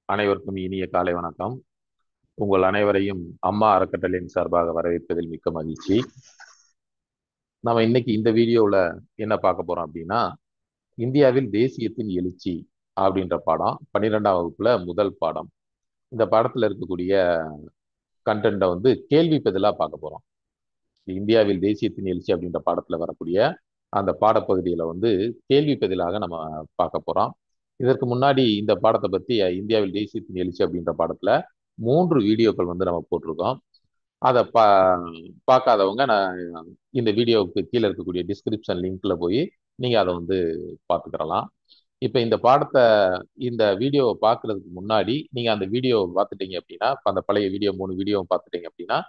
அனைவருக்கும் இனிய காலை வணக்கம். உங்கள் அனைவரையும் அம்மா அறக்கட்டளையின் சார்பாக வரவேற்பதில் மிக்க மகிழ்ச்சி. நம்ம இன்னைக்கு இந்த வீடியோவில் என்ன பார்க்க போறோம் அப்படின்னா, இந்தியாவில் தேசியத்தின் எழுச்சி அப்படின்ற பாடம் 12ஆம் வகுப்புல முதல் பாடம். இந்த பாடத்துல இருக்கக்கூடிய கண்டென்ட்டை வந்து கேள்வி பதிலா பார்க்க போறோம். இந்தியாவில் தேசியத்தின் எழுச்சி அப்படின்ற பாடத்துல வரக்கூடிய அந்த பாடப்பகுதியில வந்து கேள்வி பதிலாக நம்ம பார்க்க போறோம். இதற்கு முன்னாடி இந்த பாடத்தை பத்தி இந்தியாவில் தேசியத்தின் எழுச்சி அப்படின்ற பாடத்துல 3 வீடியோக்கள் வந்து நம்ம போட்டிருக்கோம். அதை பார்க்காதவங்க நான் இந்த வீடியோவுக்கு கீழே இருக்கக்கூடிய டிஸ்கிரிப்ஷன் லிங்க்ல போய் நீங்க அதை வந்து பார்த்துக்கிறலாம். இப்போ இந்த பாடத்தை இந்த வீடியோவை பார்க்கறதுக்கு முன்னாடி நீங்க அந்த வீடியோவை பார்த்துட்டீங்க அப்படின்னா, அந்த பழைய வீடியோ 3 வீடியோவை பார்த்துட்டீங்க அப்படின்னா,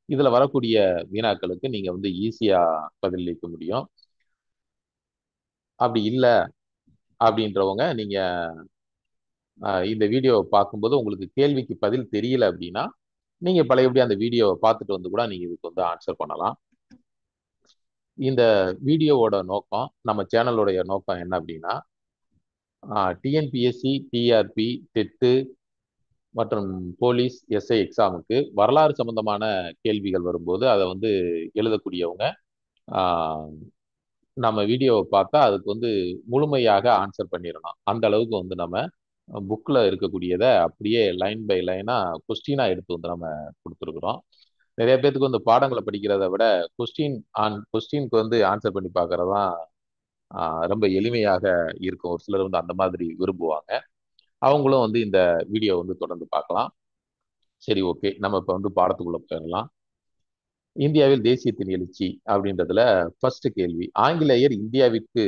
இதுல வரக்கூடிய வினாக்களுக்கு நீங்க வந்து ஈஸியா பதிலளிக்க முடியும். அப்படி இல்லை அப்படின்றவங்க நீங்க இந்த வீடியோவை பார்க்கும்போது உங்களுக்கு கேள்விக்கு பதில் தெரியல அப்படின்னா நீங்க பழையபடி அந்த வீடியோவை பார்த்துட்டு வந்து கூட நீங்க இதுக்கு வந்து ஆன்சர் பண்ணலாம். இந்த வீடியோவோட நோக்கம், நம்ம சேனலோடைய நோக்கம் என்ன அப்படின்னா, டிஎன்பிஎஸ்சி, டிஆர்பி, டெட்டு மற்றும் போலீஸ், எஸ்ஐ எக்ஸாமுக்கு வரலாறு சம்பந்தமான கேள்விகள் வரும்போது அதை வந்து எழுதக்கூடியவங்க ஆஹ், நம்ம வீடியோவை பார்த்தா அதுக்கு வந்து முழுமையாக ஆன்சர் பண்ணிடணும். அந்த அளவுக்கு வந்து நம்ம புக்கில் இருக்கக்கூடியதை அப்படியே லைன் பை லைனா கொஸ்டினா எடுத்து வந்து நம்ம கொடுத்துருக்குறோம். நிறைய பேத்துக்கு வந்து பாடங்களை படிக்கிறத விட கொஸ்டினுக்கு வந்து ஆன்சர் பண்ணி பார்க்கறது தான் ரொம்ப எளிமையாக இருக்கும். ஒரு சிலர் வந்து அந்த மாதிரி விரும்புவாங்க. அவங்களும் வந்து இந்த வீடியோ வந்து தொடர்ந்து பார்க்கலாம். சரி, ஓகே, நம்ம இப்போ வந்து பாடத்துக்குள்ள போயிடலாம். இந்தியாவில் தேசியத்தின் எழுச்சி அப்படின்றதுல ஃபர்ஸ்ட் கேள்வி, ஆங்கிலேயர் இந்தியாவிற்கு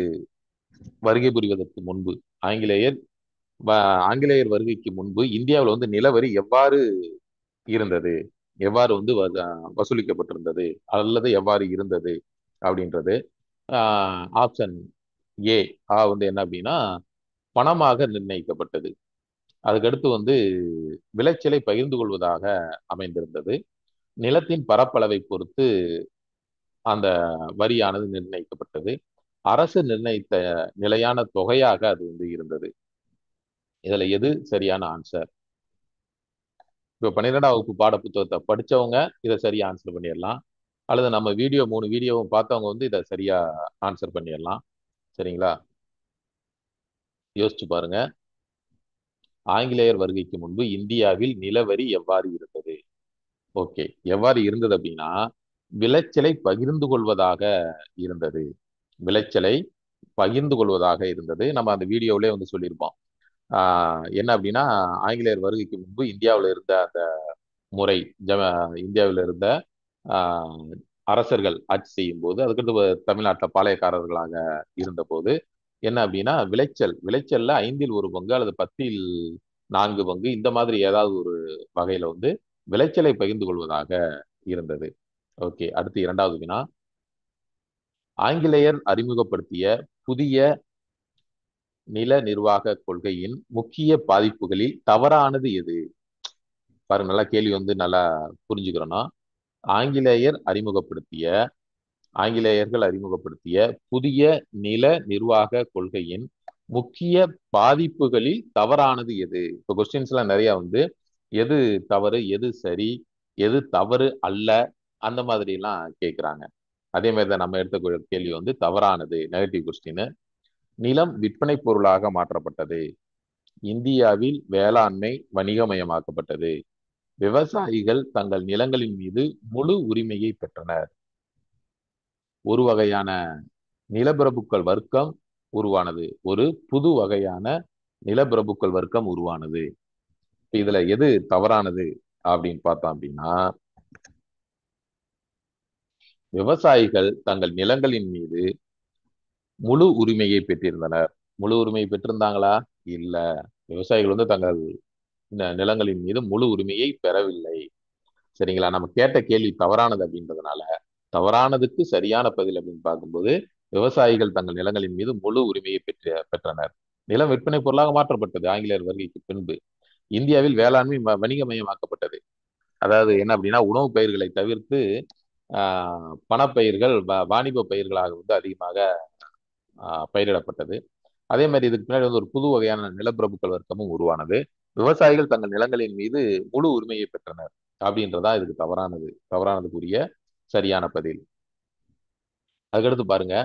வருகை புரிவதற்கு முன்பு, ஆங்கிலேயர் ஆங்கிலேயர் வருகைக்கு முன்பு இந்தியாவில் வந்து நிலவரி எவ்வாறு இருந்தது, எவ்வாறு வந்து வசூலிக்கப்பட்டிருந்தது அல்லது எவ்வாறு இருந்தது அப்படின்றது. ஆப்ஷன் ஏ வந்து என்ன அப்படின்னா, பணமாக நிர்ணயிக்கப்பட்டது. அதுக்கடுத்து வந்து விளைச்சலை பகிர்ந்து கொள்வதாக அமைந்திருந்தது. நிலத்தின் பரப்பளவை பொறுத்து அந்த வரியானது நிர்ணயிக்கப்பட்டது. அரசு நிர்ணயித்த நிலையான தொகையாக அது வந்து இருந்தது. இதுல எது சரியான ஆன்சர்? இப்போ 12ஆம் வகுப்பு பாட புத்தகத்தை படிச்சவங்க இதை சரியா ஆன்சர் பண்ணிடலாம். அல்லது நம்ம வீடியோ 3 வீடியோவும் பார்த்தவங்க வந்து இதை சரியா ஆன்சர் பண்ணிடலாம். சரிங்களா? யோசிச்சு பாருங்க. ஆங்கிலேயர் வருகைக்கு முன்பு இந்தியாவில் நிலவரி எவ்வாறு இருந்தது? ஓகே, எவ்வாறு இருந்தது அப்படின்னா, விளைச்சலை பகிர்ந்து கொள்வதாக இருந்தது. விளைச்சலை பகிர்ந்து கொள்வதாக இருந்தது. நம்ம அந்த வீடியோவிலே வந்து சொல்லியிருப்போம். என்ன அப்படின்னா, ஆங்கிலேயர் வருகைக்கு முன்பு இந்தியாவில் இருந்த அந்த முறை, இந்தியாவில் இருந்த ஆஹ், அரசர்கள் ஆட்சி செய்யும் போது, அதுக்கடுத்து தமிழ்நாட்டில் பாளையக்காரர்களாக இருந்தபோது என்ன அப்படின்னா, விளைச்சல்ல 5இல் 1 பங்கு அல்லது 10இல் 4 பங்கு இந்த மாதிரி ஏதாவது ஒரு வகையில வந்து விளைச்சலை பகிர்ந்து கொள்வதாக இருந்தது. ஓகே, அடுத்து 2வது வினா, ஆங்கிலேயர் அறிமுகப்படுத்திய புதிய நில நிர்வாக கொள்கையின் முக்கிய பாதிப்புகளில் தவறானது எது? பாருங்க, நல்லா கேள்வி வந்து நல்லா புரிஞ்சுக்கிறோம்னா, ஆங்கிலேயர் அறிமுகப்படுத்திய ஆங்கிலேயர்கள் அறிமுகப்படுத்திய புதிய நில நிர்வாக கொள்கையின் முக்கிய பாதிப்புகளில் தவறானது எது? இப்போ கொஸ்டின்ஸ் எல்லாம் நிறைய வந்து எது தவறு, எது சரி, எது தவறு அல்ல, அந்த மாதிரி எல்லாம் கேட்கிறாங்க. அதே மாதிரி தான் நம்ம எடுத்த கேள்வி வந்து தவறானது, நெகட்டிவ் கொஸ்டின். நிலம் விற்பனை பொருளாக மாற்றப்பட்டது. இந்தியாவில் வேளாண்மை வணிகமயமாக்கப்பட்டது. விவசாயிகள் தங்கள் நிலங்களின் மீது முழு உரிமையை பெற்றனர். ஒரு வகையான நிலப்பிரபுக்கள் வர்க்கம் உருவானது. ஒரு புது வகையான நிலப்பிரபுக்கள் வர்க்கம் உருவானது. இதுல எது தவறானது அப்படின்னு பார்த்தோம் அப்படின்னா, விவசாயிகள் தங்கள் நிலங்களின் மீது முழு உரிமையை பெற்றிருந்தனர். முழு உரிமையை பெற்றிருந்தாங்களா? இல்ல. விவசாயிகள் வந்து தங்கள் நிலங்களின் மீது முழு உரிமையை பெறவில்லை. சரிங்களா? நம்ம கேட்ட கேள்வி தவறானது அப்படின்றதுனால தவறானதுக்கு சரியான பதில் அப்படின்னு பார்க்கும்போது, விவசாயிகள் தங்கள் நிலங்களின் மீது முழு உரிமையை பெற்றனர். நிலம் விற்பனை பொருளாக மாற்றப்பட்டது ஆங்கிலேயர் வருகைக்கு பின்பு. இந்தியாவில் வேளாண்மை வணிகமயமாக்கப்பட்டது. அதாவது என்ன அப்படின்னா, உணவு பயிர்களை தவிர்த்து பணப்பயிர்கள், வாணிப பயிர்களாக வந்து அதிகமாக பயிரிடப்பட்டது. அதே மாதிரி இதுக்கு பின்னாடி வந்து ஒரு புது வகையான நிலப்பிரபுக்கள் வர்க்கமும் உருவானது. விவசாயிகள் தங்கள் நிலங்களின் மீது முழு உரிமையை பெற்றனர் அப்படின்றதா இதுக்கு தவறானதுக்குரிய சரியான பதில். அதுக்கடுத்து பாருங்க,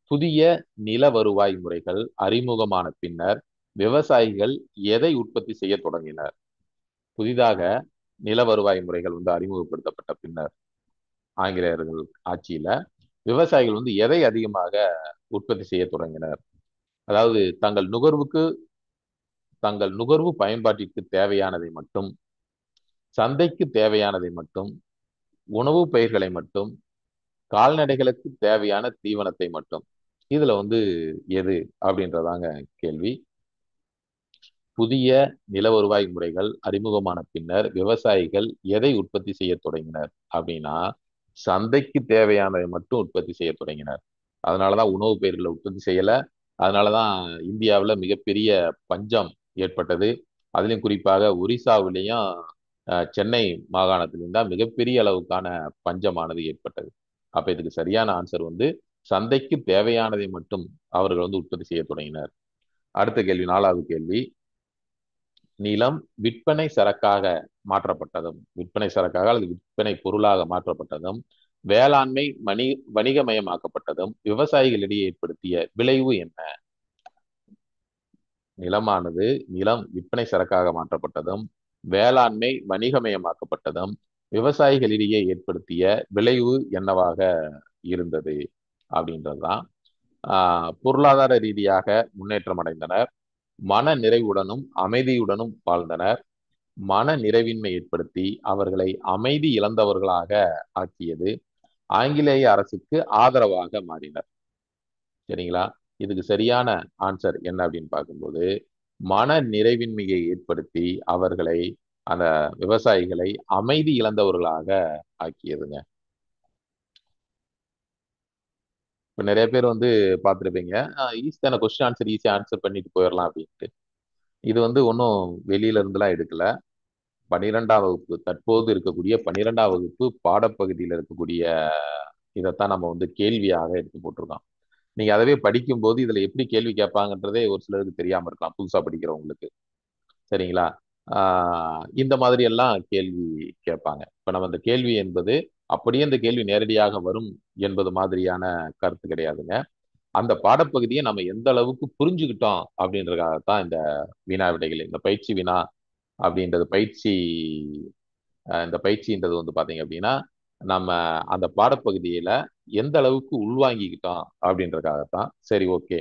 புதிய நில வருவாய் முறைகள் அறிமுகமான பின்னர் விவசாயிகள் எதை உற்பத்தி செய்ய தொடங்கினர்? புதிதாக நில வருவாய் முறைகள் அறிமுகப்படுத்தப்பட்ட பின்னர் ஆங்கிலேயர்கள் ஆட்சியில விவசாயிகள் எதை அதிகமாக உற்பத்தி செய்ய தொடங்கினர்? அதாவது தங்கள் நுகர்வு பயன்பாட்டிற்கு தேவையானதை மட்டும், சந்தைக்கு தேவையானதை மட்டும், உணவு பயிர்களை மட்டும், கால்நடைகளுக்கு தேவையான தீவனத்தை மட்டும். இதுல எது அப்படின்றதாங்க கேள்வி. புதிய நில வருவாய் முறைகள் அறிமுகமான பின்னர் விவசாயிகள் எதை உற்பத்தி செய்ய தொடங்கினர் அப்படின்னா, சந்தைக்கு தேவையானதை மட்டும் உற்பத்தி செய்ய தொடங்கினர். அதனாலதான் உணவு பயிர்களை உற்பத்தி செய்யல. அதனாலதான் இந்தியாவுல மிகப்பெரிய பஞ்சம் ஏற்பட்டது. அதுலயும் குறிப்பாக ஒரிசாவிலையும் சென்னை மாகாணத்திலும் தான் மிகப்பெரிய அளவுக்கான பஞ்சமானது ஏற்பட்டது. அப்ப இதுக்கு சரியான ஆன்சர் சந்தைக்கு தேவையானதை மட்டும் அவர்கள் உற்பத்தி செய்ய தொடங்கினர். அடுத்த கேள்வி, 4வது கேள்வி. நிலம் விற்பனை சரக்காக அல்லது விற்பனை பொருளாக மாற்றப்பட்டதும், வேளாண்மை வணிகமயமாக்கப்பட்டதும் விவசாயிகளிடையே ஏற்படுத்திய விளைவு என்ன? நிலம் விற்பனை சரக்காக மாற்றப்பட்டதும், வேளாண்மை வணிகமயமாக்கப்பட்டதும் விவசாயிகளிடையே ஏற்படுத்திய விளைவு என்னவாக இருந்தது அப்படின்றதுதான். பொருளாதார ரீதியாக முன்னேற்றம் அடைந்தனர், மன நிறைவுடனும் அமைதியுடனும் வாழ்ந்தனர், மன நிறைவின்மை ஏற்படுத்தி அவர்களை அமைதி இழந்தவர்களாக ஆக்கியது, ஆங்கிலேய அரசுக்கு ஆதரவாக மாறினர். சரிங்களா? இதுக்கு சரியான ஆன்சர் என்ன அப்படின்னு பார்க்கும்போது, மன நிறைவின்மையை ஏற்படுத்தி அந்த விவசாயிகளை அமைதி இழந்தவர்களாக ஆக்கியதுங்க. இப்ப நிறைய பேர் பார்த்துருப்பீங்க, ஈஸியான கொஸ்டின் ஆன்சர் ஈஸியா ஆன்சர் பண்ணிட்டு போயிடலாம் அப்படின்ட்டு. இது ஒன்றும் வெளியில இருந்துலாம் எடுக்கல. 12ஆம் வகுப்பு, தற்போது இருக்கக்கூடிய 12ஆம் வகுப்பு பாடப்பகுதியில் இருக்கக்கூடிய இதைத்தான் நம்ம கேள்வியாக எடுத்து போட்டிருக்கோம். நீங்க அதவே படிக்கும்போது இதுல எப்படி கேள்வி கேட்பாங்கன்றதே ஒரு சிலருக்கு தெரியாம இருக்கலாம், புதுசா படிக்கிறவங்களுக்கு. சரிங்களா? இந்த மாதிரி எல்லாம் கேள்வி கேட்பாங்க. இப்ப நம்ம இந்த கேள்வி என்பது அப்படியே இந்த கேள்வி நேரடியாக வரும் என்பது மாதிரியான கருத்து கிடையாதுங்க. அந்த பாடப்பகுதியை நம்ம எந்த அளவுக்கு புரிஞ்சுக்கிட்டோம் அப்படின்றதுக்காகத்தான் இந்த வினா விடைகள், இந்த பயிற்சி வினா அப்படின்றது இந்த பயிற்சின்றது பாத்தீங்க அப்படின்னா, நம்ம அந்த பாடப்பகுதியில எந்த அளவுக்கு உள்வாங்கிக்கிட்டோம் அப்படின்றதுக்காகத்தான். சரி, ஓகே.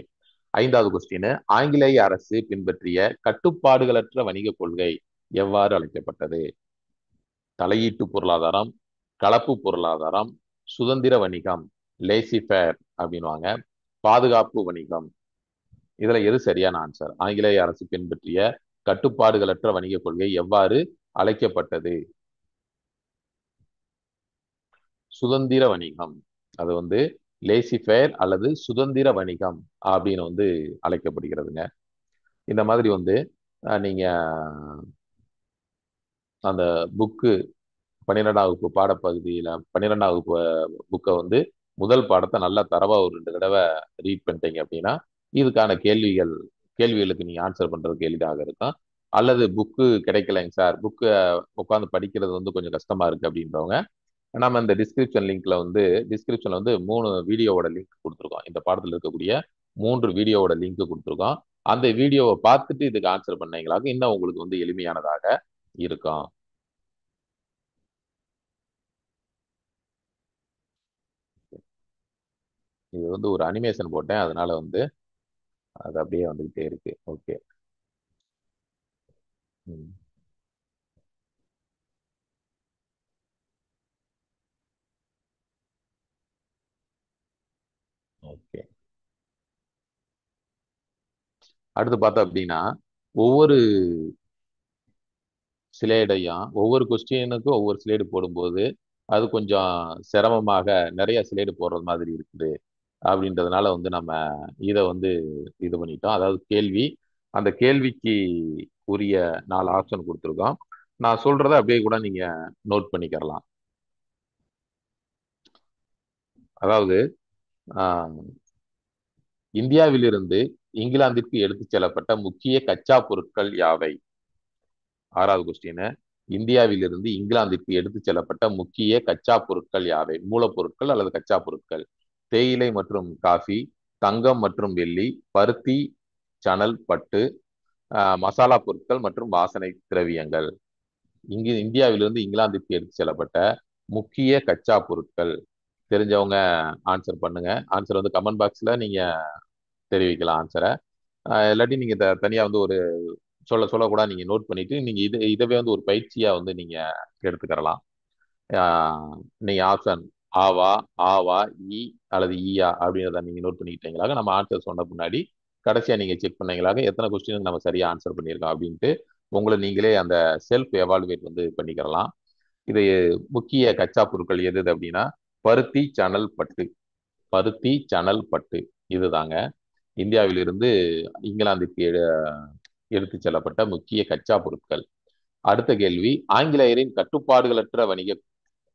5வது கொஸ்டின். ஆங்கிலேய அரசு பின்பற்றிய கட்டுப்பாடுகளற்ற வணிக கொள்கை எவ்வாறு அழைக்கப்பட்டது? தலையீட்டு பொருளாதாரம், கலப்பு பொருளாதாரம், சுதந்திர வணிகம், லேசி ஃபேர் அப்படின்வாங்க, பாதுகாப்பு வணிகம். இதுல எது சரியான ஆன்சர்? ஆங்கிலேய அரசு பின்பற்றிய கட்டுப்பாடுகளற்ற வணிக கொள்கை எவ்வாறு அழைக்கப்பட்டது? சுதந்திர வணிகம். அது லேசி ஃபேர் அல்லது சுதந்திர வணிகம் அப்படின்னு அழைக்கப்படுகிறதுங்க. இந்த மாதிரி நீங்க அந்த புக்கு 12ஆம் வகுப்பு பாடப்பகுதியில 12ஆம் வகுப்பு புக்கை முதல் பாடத்தை நல்லா தரவா ஒரு 2 தடவை ரீட் பண்ணிட்டீங்க அப்படின்னா இதுக்கான கேள்விகளுக்கு நீங்க ஆன்சர் பண்றதுக்கு எளிதாக இருக்கும். அல்லது புக்கு கிடைக்கலைங்க சார், புக்கு உட்காந்து படிக்கிறது கொஞ்சம் கஷ்டமா இருக்கு அப்படின்றவங்க, நம்ம இந்த டிஸ்கிரிப்ஷன்ல 3 வீடியோவோட லிங்க் கொடுத்துருக்கோம். இந்த பாடத்தில் இருக்கக்கூடிய 3 வீடியோவோட லிங்க் கொடுத்துருக்கோம். அந்த வீடியோவை பார்த்துட்டு இதுக்கு ஆன்சர் பண்ணீங்களாக இன்னும் உங்களுக்கு எளிமையானதாக இருக்கும். இது ஒரு அனிமேஷன் போட்டேன், அதனால அது அப்படியே வந்துகிட்டே இருக்கு. ஓகே. ஓகே. அடுத்து பார்த்தோம் அப்படின்னா, ஒவ்வொரு ஸ்லைடையும் ஒவ்வொரு கொஸ்டினுக்கும் ஒவ்வொரு ஸ்லைடு போடும்போது அது கொஞ்சம் சிரமமாக நிறைய ஸ்லைடு போடுறது மாதிரி இருக்குது. அப்படின்றதுனால நம்ம இதை இது பண்ணிட்டோம். அதாவது அந்த கேள்விக்கு உரிய 4 ஆப்ஷன் கொடுத்துருக்கோம். நான் சொல்றத அப்படியே கூட நீங்க நோட் பண்ணிக்கிறலாம். அதாவது இந்தியாவிலிருந்து இங்கிலாந்திற்கு எடுத்துச் செல்லப்பட்ட முக்கிய கச்சா பொருட்கள் யாவை? 6வது கொஸ்டின், இந்தியாவிலிருந்து இங்கிலாந்திற்கு எடுத்துச் செல்லப்பட்ட முக்கிய கச்சா பொருட்கள் யாவை? மூலப்பொருட்கள் அல்லது கச்சா பொருட்கள். தேயிலை மற்றும் காஃபி, தங்கம் மற்றும் வெள்ளி, பருத்தி, சணல், பட்டு, மசாலா பொருட்கள் மற்றும் வாசனை திரவியங்கள். இங்கு இந்தியாவிலிருந்து இங்கிலாந்திற்கு எடுத்துச் செல்லப்பட்ட முக்கிய கச்சா பொருட்கள். தெரிஞ்சவங்க ஆன்சர் பண்ணுங்க. ஆன்சர் வந்து கமெண்ட் பாக்ஸ்ல நீங்க தெரிவிக்கலாம் ஆன்சரை. இல்லாட்டி நீங்க தனியா வந்து ஒரு சொல்ல சொல்ல கூட நீங்க நோட் பண்ணிட்டு நீங்க இதவே வந்து ஒரு பயிற்சியா வந்து நீங்க எடுத்துக்கிறலாம். நீங்க ஆப்ஷன் ஆவா, ஆவா, ஈ அல்லது ஈயா அப்படின்றத நீங்க நோட் பண்ணிக்கிட்டீங்களாக நம்ம ஆன்சர் சொன்ன முன்னாடி கடைசியா நீங்க செக் பண்ணீங்களாக எத்தனை கொஸ்டினுக்கு நம்ம சரியா ஆன்சர் பண்ணியிருக்கோம் அப்படின்ட்டு உங்களை நீங்களே அந்த செல்ஃப் எவாலுவேட் வந்து பண்ணிக்கிறலாம். இது முக்கிய கச்சா பொருட்கள் எது அப்படின்னா பருத்தி, சணல், பட்டு. பருத்தி, சணல், பட்டு இதுதாங்க இந்தியாவிலிருந்து இங்கிலாந்துக்கு எடுத்துச் செல்லப்பட்ட முக்கிய கச்சா பொருட்கள். அடுத்த கேள்வி, ஆங்கிலேயரின் கட்டுப்பாடுகளற்ற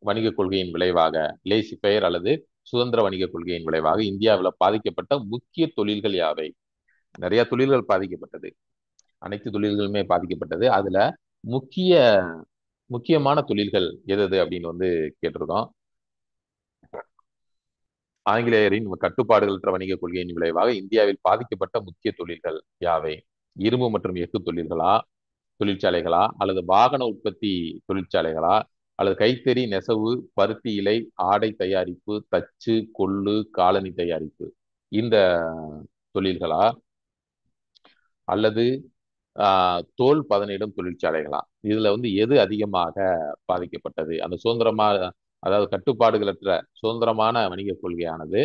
வணிக கொள்கையின் விளைவாக, லேசிஃபயர் அல்லது சுதந்திர வணிக கொள்கையின் விளைவாக இந்தியாவில் பாதிக்கப்பட்ட முக்கிய தொழில்கள் யாவை? நிறைய தொழில்கள் பாதிக்கப்பட்டது, அனைத்து தொழில்களுமே பாதிக்கப்பட்டது. அதுல முக்கிய முக்கியமான தொழில்கள் எது எது அப்படின்னு வந்து கேட்டிருக்கோம். ஆங்கிலேயரின் கட்டுப்பாடுகளற்ற வணிக கொள்கையின் விளைவாக இந்தியாவில் பாதிக்கப்பட்ட முக்கிய தொழில்கள் யாவை? இரும்பு மற்றும் எஃகு தொழிற்சாலைகளா, அல்லது வாகன உற்பத்தி தொழிற்சாலைகளா, அல்லது கைத்தறி, நெசவு, பருத்தி இலை, ஆடை தயாரிப்பு, தச்சு, கொள்ளு, காலணி தயாரிப்பு இந்த தொழில்களா, அல்லது தோல் பதனிடும் தொழிற்சாலைகளா? இதுல வந்து எது அதிகமாக பாதிக்கப்பட்டது? அந்த சுதந்திரமா, அதாவது கட்டுப்பாடுகளற்ற சுதந்திரமான வணிக கொள்கையானது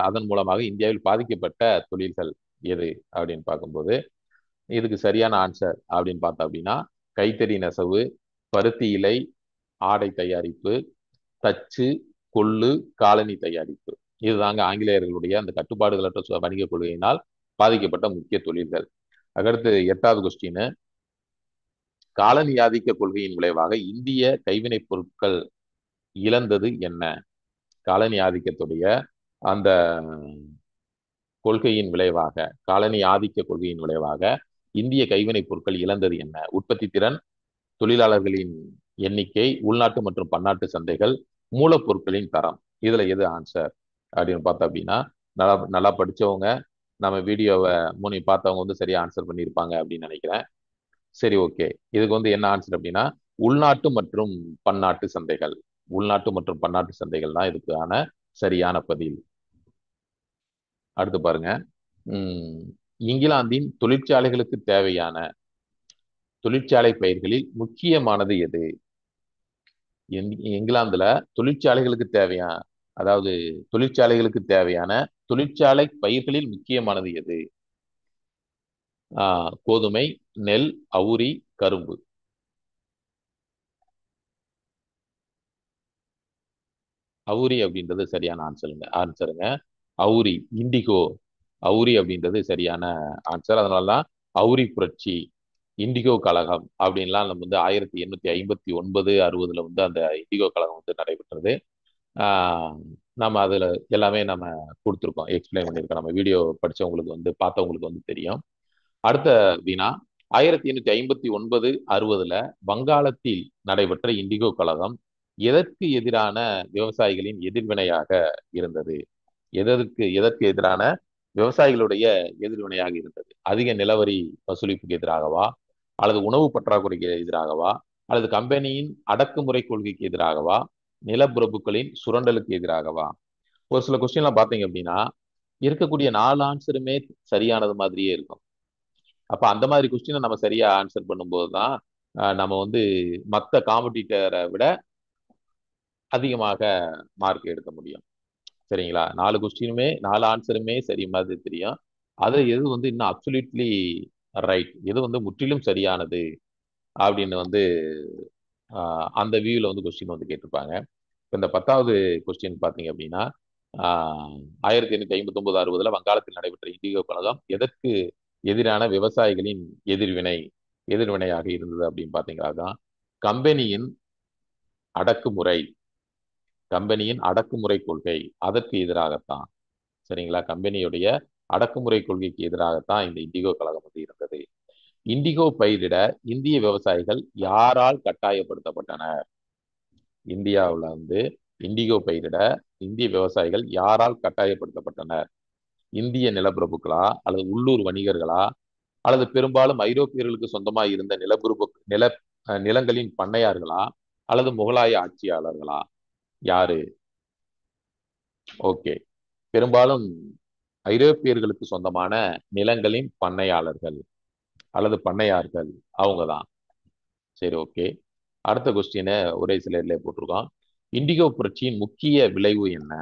அதன் மூலமாக இந்தியாவில் பாதிக்கப்பட்ட தொழில்கள் எது அப்படின்னு பார்க்கும்போது இதுக்கு சரியான ஆன்சர் அப்படின்னு பார்த்தோம் அப்படின்னா கைத்தறி நெசவு, பருத்தி இலை, ஆடை தயாரிப்பு, தச்சு, கொள்ளு, காலணி தயாரிப்பு. இதுதாங்க ஆங்கிலேயர்களுடைய அந்த கட்டுப்பாடுகளற்ற வணிக கொள்கையினால் பாதிக்கப்பட்ட முக்கிய தொழில்கள். அடுத்து 8வது கொஸ்டின், காலனி ஆதிக்க கொள்கையின் விளைவாக இந்திய கைவினைப் பொருட்கள் இழந்தது என்ன? காலனி ஆதிக்கத்துடைய அந்த கொள்கையின் விளைவாக, காலனி ஆதிக்க கொள்கையின் விளைவாக இந்திய கைவினைப் பொருட்கள் இழந்தது என்ன? உற்பத்தி திறன், தொழிலாளர்களின் எண்ணிக்கை, உள்நாட்டு மற்றும் பன்னாட்டு சந்தைகள், மூலப்பொருட்களின் தரம். இதுல எது ஆன்சர் அப்படின்னு பார்த்தோம் அப்படின்னா நல்லா நல்லா படிச்சவங்க நம்ம வீடியோவை பார்த்தவங்க வந்து சரியா ஆன்சர் பண்ணியிருப்பாங்க அப்படின்னு நினைக்கிறேன். சரி, ஓகே. இதுக்கு வந்து என்ன ஆன்சர் அப்படின்னா உள்நாட்டு மற்றும் பன்னாட்டு சந்தைகள். உள்நாட்டு மற்றும் பன்னாட்டு சந்தைகள் தான் இதுக்கான சரியான பதில். அடுத்து பாருங்க, இங்கிலாந்தின் தொழிற்சாலைகளுக்கு தேவையான தொழிற்சாலை பயிர்களில் முக்கியமானது எது? இங்கிலாந்துல தொழிற்சாலைகளுக்கு தேவையான, அதாவது தொழிற்சாலைகளுக்கு தேவையான தொழிற்சாலை பயிர்களில் முக்கியமானது எது? கோதுமை, நெல், அவுரி, கரும்பு. அவுரி அப்படின்றது சரியான ஆன்சருங்க. அவுரி, இண்டிகோ, அவுரி அப்படின்றது சரியான ஆன்சர். அதனாலதான் அவுரி புரட்சி, இண்டிகோ கழகம் அப்படின்லாம் நம்ம வந்து 1859, 60 வந்து அந்த இண்டிகோ கழகம் வந்து நடைபெற்றது. நம்ம அதுல எல்லாமே நம்ம கொடுத்துருக்கோம், எக்ஸ்பிளைன் பண்ணியிருக்கோம். நம்ம வீடியோ படிச்சவங்களுக்கு வந்து பார்த்தவங்களுக்கு வந்து தெரியும். அடுத்த வினா, 1859, 60 வங்காளத்தில் நடைபெற்ற இண்டிகோ கழகம் எதற்கு எதிரான விவசாயிகளின் எதிர்வினையாக இருந்தது? எதற்கு எதிரான விவசாயிகளுடைய எதிர்வினையாக இருந்தது? அதிக நிலவரி வசூலிப்புக்கு எதிராகவா, அல்லது உணவு பற்றாக்குறைக்கு எதிராகவா, அல்லது கம்பெனியின் அடக்குமுறை கொள்கைக்கு எதிராகவா, நிலப்பிரபுக்களின் சுரண்டலுக்கு எதிராகவா? ஒரு சில கொஸ்டின்லாம் பார்த்தீங்க அப்படின்னா இருக்கக்கூடிய 4 ஆன்சருமே சரியானது மாதிரியே இருக்கும். அப்ப அந்த மாதிரி கொஸ்டினை நம்ம சரியா ஆன்சர் பண்ணும்போது தான் நம்ம வந்து மற்ற காம்படிட்டரை விட அதிகமாக மார்க் எடுக்க முடியும். சரிங்களா? 4 கொஸ்டினுமே 4 ஆன்சருமே சரி மாதிரி தெரியும். அது எது வந்து இன்னும் அப்சல்யூட்லி ரைட், எது வந்து முற்றிலும் சரியானது அப்படின்னு வந்து அந்த வியூல வந்து கொஸ்டின் வந்து கேட்டிருப்பாங்க. இந்த 10வது கொஸ்டின் பார்த்தீங்க அப்படின்னா 1859, 60 வங்காளத்தில் நடைபெற்ற இண்டிகோ கழகம் எதற்கு எதிரான விவசாயிகளின் எதிர்வினையாக இருந்தது அப்படின்னு பார்த்தீங்கன்னா கம்பெனியின் அடக்குமுறை கம்பெனியின் அடக்குமுறை கொள்கை அதற்கு எதிராகத்தான். சரிங்களா? கம்பெனியுடைய அடக்குமுறை கொள்கைக்கு எதிராகத்தான் இந்த இண்டிகோ கழகம் வந்து இருந்தது. இண்டிகோ பயிரிட இந்திய விவசாயிகள் யாரால் கட்டாயப்படுத்தப்பட்டனர்? இந்தியாவுல இண்டிகோ பயிரிட இந்திய விவசாயிகள் யாரால் கட்டாயப்படுத்தப்பட்டனர்? இந்திய நிலப்பிரபுக்களா, அல்லது உள்ளூர் வணிகர்களா, அல்லது பெரும்பாலும் ஐரோப்பியர்களுக்கு சொந்தமாக இருந்த நில நிலங்களின் பண்ணையார்களா, அல்லது முகலாய ஆட்சியாளர்களா? யாரு? ஓகே. பெரும்பாலும் ஐரோப்பியர்களுக்கு சொந்தமான நிலங்களின் பண்ணையாளர்கள் அல்லது பண்ணையார்கள், அவங்க தான். சரி, ஓகே. அடுத்த கொஸ்டினை ஒரே சிலர்ல போட்டிருக்கோம். இண்டிகோ புரட்சியின் முக்கிய விளைவு என்ன?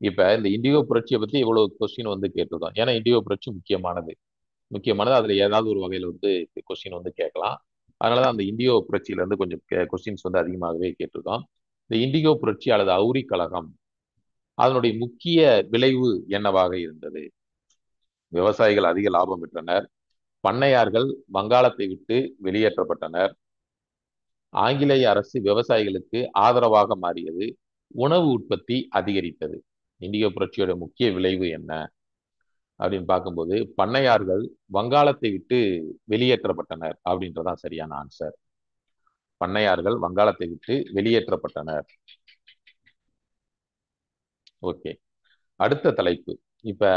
இப்ப இந்த இண்டிகோ புரட்சியை பத்தி இவ்வளவு கொஸ்டின் கேட்டிருக்கோம். ஏன்னா இண்டிகோ புரட்சி முக்கியமானது. அதுல ஏதாவது ஒரு வகையில கொஸ்டின் கேட்கலாம். அதனாலதான் அந்த இண்டிகோ புரட்சியில இருந்து கொஞ்சம் கொஸ்டின்ஸ் அதிகமாகவே கேட்டிருக்கோம். இந்த இண்டிகோ புரட்சி அல்லது அவுரி கழகம், அதனுடைய முக்கிய விளைவு என்னவாக இருந்தது? விவசாயிகள் அதிக லாபம் பெற்றனர், பண்ணையார்கள் வங்காளத்தை விட்டு வெளியேற்றப்பட்டனர், ஆங்கிலேய அரசு விவசாயிகளுக்கு ஆதரவாக மாறியது, உணவு உற்பத்தி அதிகரித்தது. இந்திய புரட்சியோட முக்கிய விளைவு என்ன அப்படின்னு பார்க்கும்போது, பண்ணையார்கள் வங்காளத்தை விட்டு வெளியேற்றப்பட்டனர் அப்படின்றதான் சரியான ஆன்சர். பண்ணையார்கள் வங்காளத்தை விட்டு வெளியேற்றப்பட்டனர். ஓகே. அடுத்த தலைப்பு. இப்ப